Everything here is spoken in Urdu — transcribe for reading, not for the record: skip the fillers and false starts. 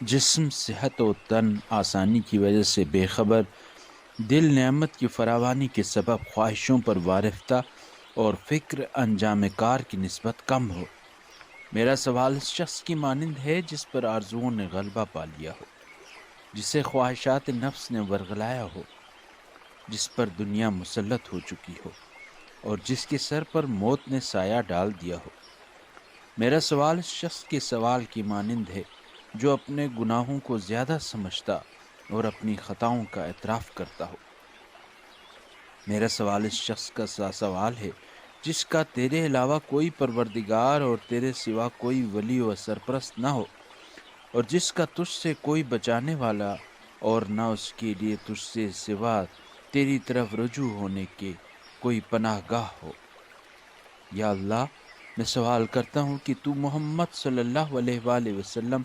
جسم صحت و تن آسانی کی وجہ سے بے خبر، دل نعمت کی فراوانی کے سبب خواہشوں پر وارفتہ اور فکر انجام کار کی نسبت کم ہو۔ میرا سوال اس شخص کی مانند ہے جس پر آرزوؤں نے غلبہ پا لیا ہو، جسے خواہشات نفس نے ورغلایا ہو، جس پر دنیا مسلط ہو چکی ہو اور جس کے سر پر موت نے سایہ ڈال دیا ہو۔ میرا سوال اس شخص کے سوال کی مانند ہے جو اپنے گناہوں کو زیادہ سمجھتا اور اپنی خطاؤں کا اعتراف کرتا ہو۔ میرا سوال اس شخص کا سوال ہے جس کا تیرے علاوہ کوئی پروردگار اور تیرے سوا کوئی ولی و سرپرست نہ ہو، اور جس کا تجھ سے کوئی بچانے والا اور نہ اس کے لیے تجھ سے سوا تیری طرف رجوع ہونے کے کوئی پناہ گاہ ہو۔ یا اللہ، میں سوال کرتا ہوں کہ تو محمد صلی اللہ علیہ وآلہ وسلم